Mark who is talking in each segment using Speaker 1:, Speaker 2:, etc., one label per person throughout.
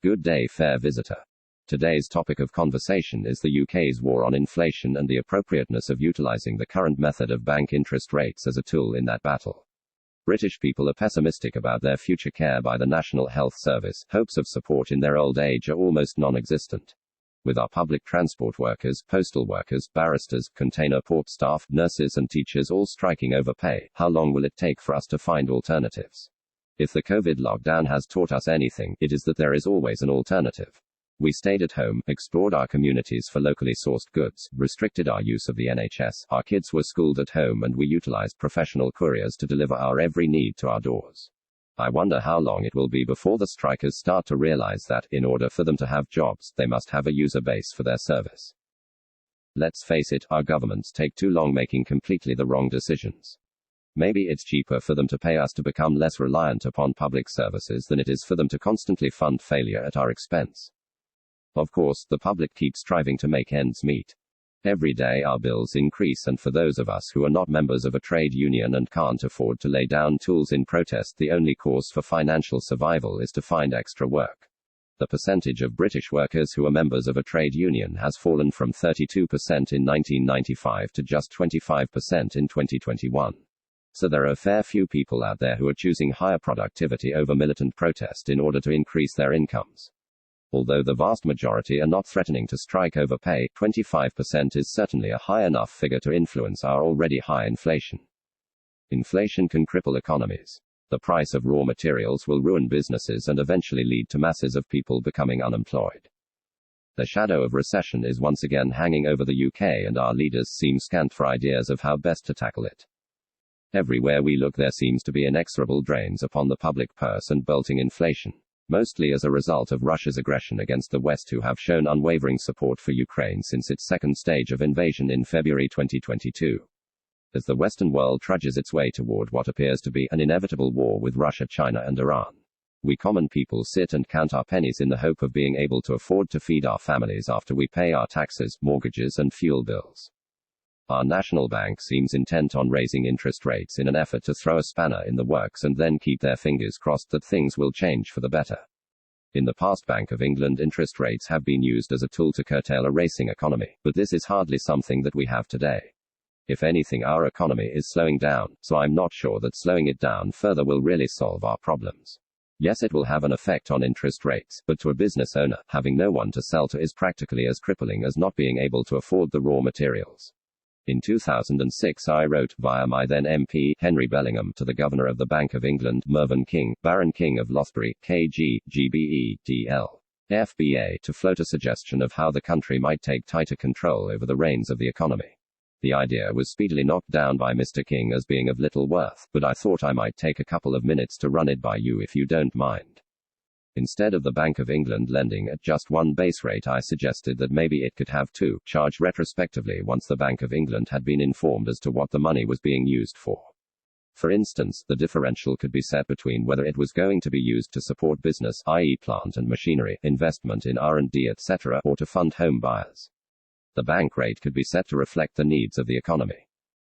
Speaker 1: Good day, fair visitor. Today's topic of conversation is the UK's war on inflation and the appropriateness of utilising the current method of bank interest rates as a tool in that battle. British people are pessimistic about their future care by the National Health Service. Hopes of support in their old age are almost non-existent. With our public transport workers, postal workers, barristers, container port staff, nurses and teachers all striking over pay, how long will it take for us to find alternatives? If the COVID lockdown has taught us anything, it is that there is always an alternative. We stayed at home, explored our communities for locally sourced goods, restricted our use of the NHS, our kids were schooled at home, and we utilised professional couriers to deliver our every need to our doors. I wonder how long it will be before the strikers start to realise that, in order for them to have jobs, they must have a user base for their service. Let's face it, our governments take too long making completely the wrong decisions. Maybe it's cheaper for them to pay us to become less reliant upon public services than it is for them to constantly fund failure at our expense. Of course, the public keeps striving to make ends meet. Every day our bills increase, and for those of us who are not members of a trade union and can't afford to lay down tools in protest, the only course for financial survival is to find extra work. The percentage of British workers who are members of a trade union has fallen from 32% in 1995 to just 25% in 2021. So there are a fair few people out there who are choosing higher productivity over militant protest in order to increase their incomes. Although the vast majority are not threatening to strike over pay, 25% is certainly a high enough figure to influence our already high inflation. Inflation can cripple economies. The price of raw materials will ruin businesses and eventually lead to masses of people becoming unemployed. The shadow of recession is once again hanging over the UK, and our leaders seem scant for ideas of how best to tackle it. Everywhere we look, there seems to be inexorable drains upon the public purse and bolting inflation, mostly as a result of Russia's aggression against the West, who have shown unwavering support for Ukraine since its second stage of invasion in February 2022. As the Western world trudges its way toward what appears to be an inevitable war with Russia, China and Iran, we common people sit and count our pennies in the hope of being able to afford to feed our families after we pay our taxes, mortgages and fuel bills. Our national bank seems intent on raising interest rates in an effort to throw a spanner in the works and then keep their fingers crossed that things will change for the better. In the past, Bank of England interest rates have been used as a tool to curtail a racing economy, but this is hardly something that we have today. If anything, our economy is slowing down, so I'm not sure that slowing it down further will really solve our problems. Yes, it will have an effect on interest rates, but to a business owner, having no one to sell to is practically as crippling as not being able to afford the raw materials. In 2006 I wrote, via my then MP, Henry Bellingham, to the Governor of the Bank of England, Mervyn King, Baron King of Lothbury, KG, GBE, DL, FBA, to float a suggestion of how the country might take tighter control over the reins of the economy. The idea was speedily knocked down by Mr. King as being of little worth, but I thought I might take a couple of minutes to run it by you if you don't mind. Instead of the Bank of England lending at just one base rate, I suggested that maybe it could have two, charged retrospectively once the Bank of England had been informed as to what the money was being used for. For instance, the differential could be set between whether it was going to be used to support business, i.e. plant and machinery, investment in R&D etc., or to fund home buyers. The bank rate could be set to reflect the needs of the economy.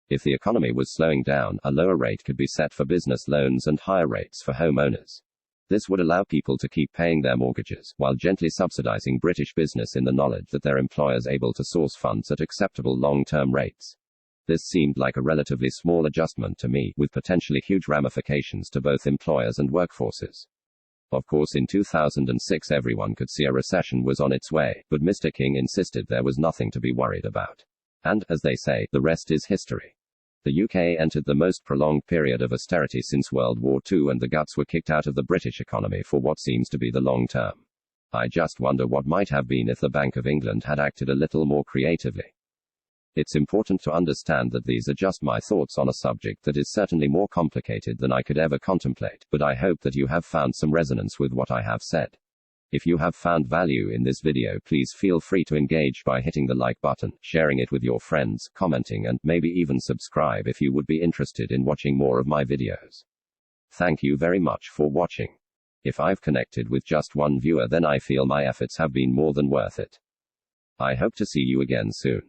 Speaker 1: If the economy was slowing down, a lower rate could be set for business loans and higher rates for homeowners. This would allow people to keep paying their mortgages, while gently subsidizing British business in the knowledge that their employers are able to source funds at acceptable long-term rates. This seemed like a relatively small adjustment to me, with potentially huge ramifications to both employers and workforces. Of course, in 2006 everyone could see a recession was on its way, but Mr. King insisted there was nothing to be worried about. And, as they say, the rest is history. The UK entered the most prolonged period of austerity since World War II, and the guts were kicked out of the British economy for what seems to be the long term. I just wonder what might have been if the Bank of England had acted a little more creatively. It's important to understand that these are just my thoughts on a subject that is certainly more complicated than I could ever contemplate, but I hope that you have found some resonance with what I have said. If you have found value in this video, please feel free to engage by hitting the like button, sharing it with your friends, commenting, and maybe even subscribe if you would be interested in watching more of my videos. Thank you very much for watching. If I've connected with just one viewer, then I feel my efforts have been more than worth it. I hope to see you again soon.